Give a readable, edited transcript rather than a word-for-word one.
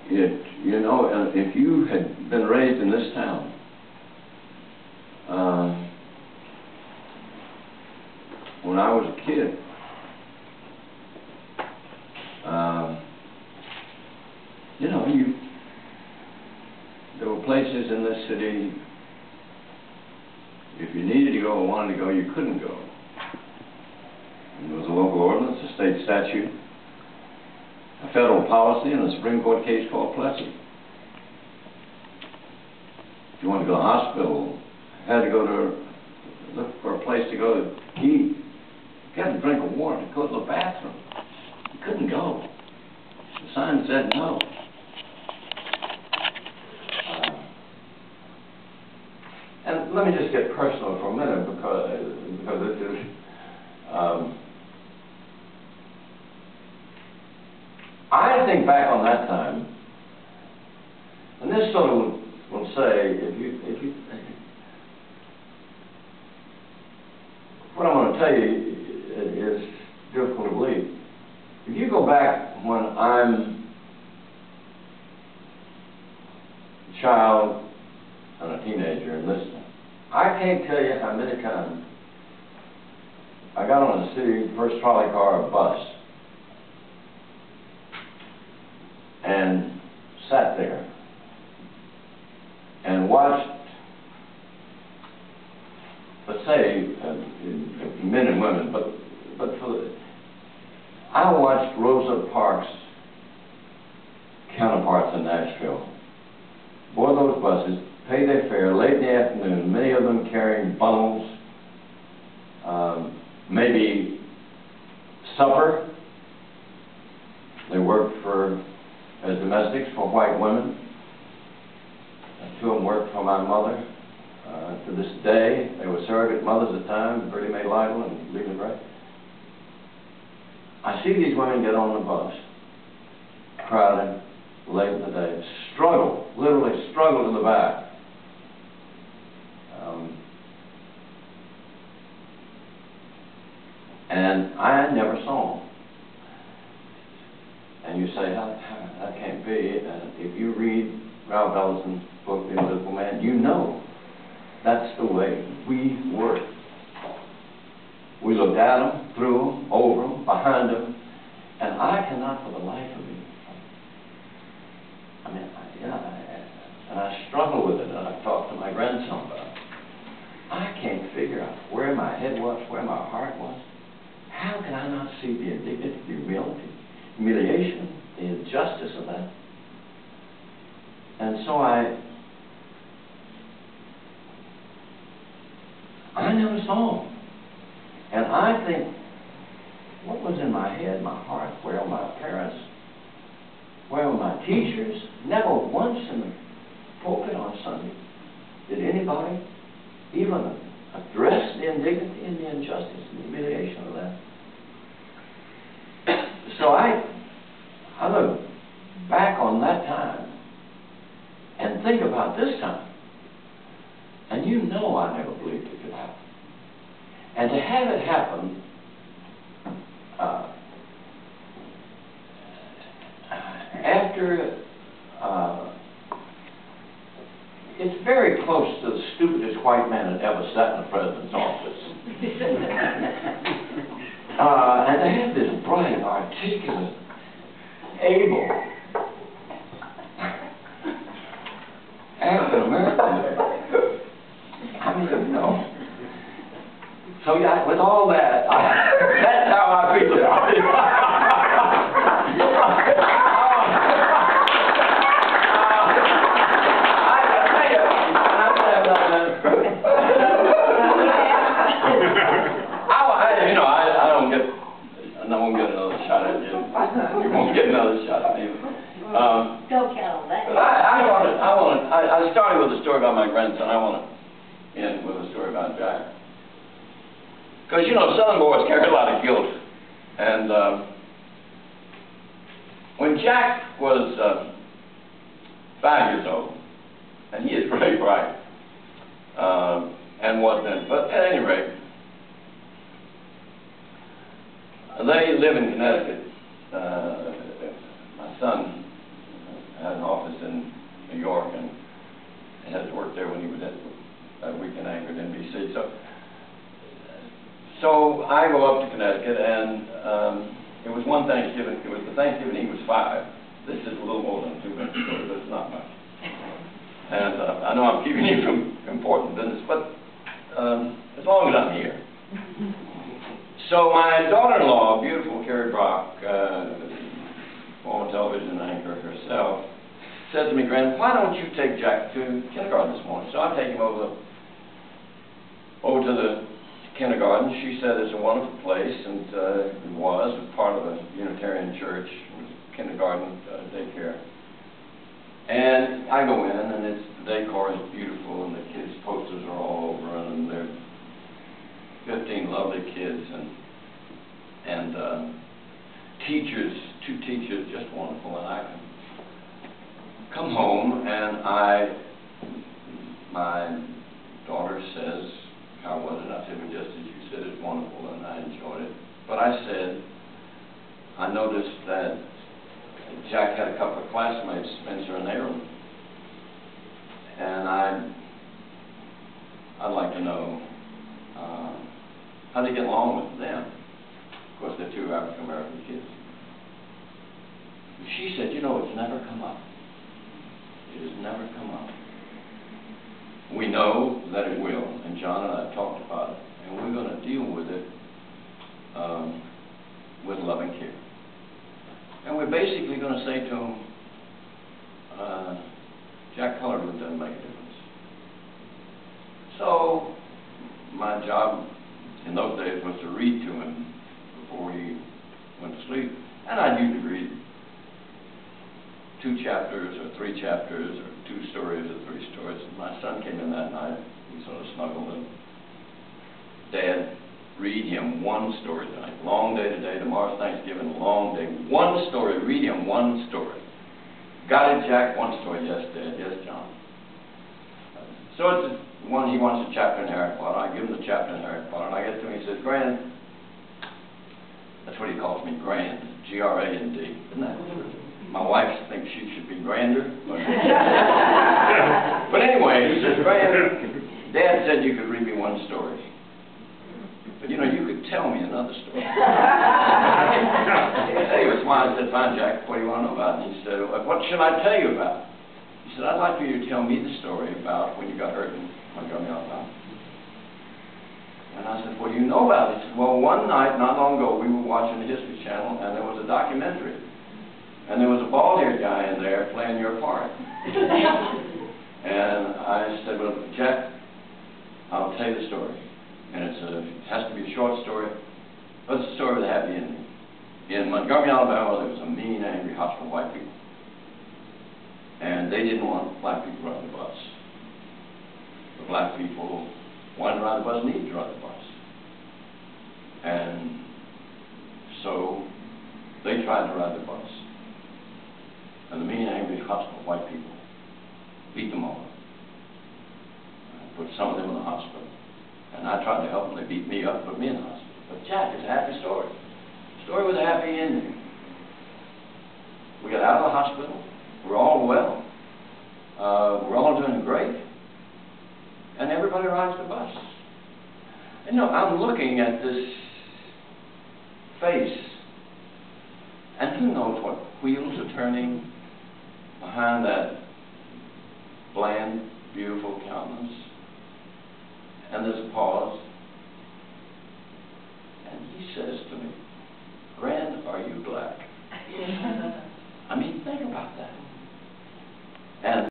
You know, if you had been raised in this town, when I was a kid, you know, there were places in this city, if you needed to go or wanted to go, you couldn't go. And there was a local ordinance, a state statute, a federal policy, and a Supreme Court case called Plessy. If you wanted to go to the hospital, you had to go to look for a place to go to eat, get a drink of water, to go to the bathroom. You couldn't go. The sign said no. And let me just get personal for a minute because it is. I think back on that time, and this sort of will say, what I'm going to tell you is difficult to believe. If you go back when I'm a child and a teenager and listening, I can't tell you how many times I got on a city first trolley car or bus and sat there and watched, let's say, men and women, but I watched Rosa Parks' counterparts in Nashville board those buses, pay their fare late in the afternoon, many of them carrying bundles, maybe supper. They worked as domestics for white women. Two of them worked for my mother. To this day, they were surrogate mothers at the time, Bertie Mae Lytle and Lily Wright. I see these women get on the bus, crowded, late in the day, struggle, literally struggle to the back. And I never saw them. And you say, that can't be. If you read Ralph Ellison's book, The Invisible Man, you know that's the way we work. We looked at them, through them, over them, behind them, and I cannot for the life of me. I mean, and I struggle with it, and I've talked to my grandson about it. I can't figure out where my head was, where my heart was. How can I not see the indignity, the humiliation, the injustice of that? And so I never saw them. And I think, what was in my head, my heart? Where were my parents? Where were my teachers? Never once in the pulpit on Sunday did anybody even address the indignity and the injustice and the humiliation of that. So I look back on that time and think about this time, and you know I never believed it could happen. And to have it happen after it's very close to the stupidest white man that ever sat in the president's office. And to have this bright, articulate, able African American, I mean, you know. So yeah, with all that, that's how I feel it. I won't get another shot at you. You won't get another shot at me. Don't count on that. I started with a story about my grandson. I want to end with a story about Jack. Because, you know, Southern boys carry a lot of guilt. And when Jack was 5 years old, and he is very bright, and was then, but at any rate, they live in Connecticut. My son had an So I go up to Connecticut, and it was one Thanksgiving. It was the Thanksgiving he was 5. This is a little more than a 2-minute story, but it's not much. And I know I'm keeping you from important business, but as long as I'm here. So my daughter-in-law, beautiful Carrie Brock, former television anchor herself, said to me, "Grand, why don't you take Jack to kindergarten this morning?" So I take him over to the kindergarten. She said it's a wonderful place, and it was part of a Unitarian church. It was kindergarten daycare. And I go in, and the decor is beautiful, and the kids' posters are all over, and they're 15 lovely kids, and teachers, 2 teachers, just wonderful. And I come home, and my daughter says, "How was it?" I said, "Well, just as you said, it's wonderful," and I enjoyed it. But I said, I noticed that Jack had a couple of classmates, Spencer and Aaron, and I'd like to know how they get along with them. Of course, they're 2 African-American kids. She said, "You know, it's never come up. It has never come up. We know that it will, and John and I have talked about it, and we're going to deal with it with loving care. And we're basically going to say to him, Jack Cullerman doesn't make a difference." So my job in those days was to read to him before he went to sleep, and I'd usually read 2 chapters or 3 chapters or 2 stories or 3 stories. And my son came in that night. We sort of snuggled, and Dad, read him 1 story tonight. Long day today. Tomorrow's Thanksgiving. Long day. 1 story. Read him 1 story. Got it, Jack? 1 story. Yes, Dad. Yes, John. So it's one. He wants a chapter in Harry Potter. I give him the chapter in Harry Potter, and I get to him. He says, "Grand." That's what he calls me, Grand. G-R-A-N-D. Isn't that true? My wife thinks she should be grander. But anyway, he says, "Grand, Dad said you could read me 1 story. But, you know, you could tell me another story." Anyway, smiled. I said, "Fine, Jack, what do you want to know about?" And he said, "What should I tell you about?" He said, "I'd like for you to tell me the story about when you got hurt in Montgomery, Alabama." And I said, "What do you know about it?" He said, "Well, one night, not long ago, we were watching the History Channel, and there was a documentary. And there was a bald-haired guy in there playing your part." And I said, "Well, Jack, I'll tell you the story. And it has to be a short story, but it's a story with a happy ending. In Montgomery, Alabama, there was a mean, angry, hostile white people. And they didn't want black people to ride the bus. The black people wanted to ride the bus, needed to ride the bus. And so they tried to ride the bus. And the mean, angry, hostile white people beat them all. I put some of them in the hospital. And I tried to help them. They beat me up, put me in the hospital. But Jack, it's a happy story. Story with a happy ending. We got out of the hospital. We're all well. We're all doing great. And everybody rides the bus. And you know, I'm looking at this face. And who knows what wheels are turning behind that bland, beautiful countenance. And there's a pause. And he says to me, "Grand, are you black?" I mean, think about that.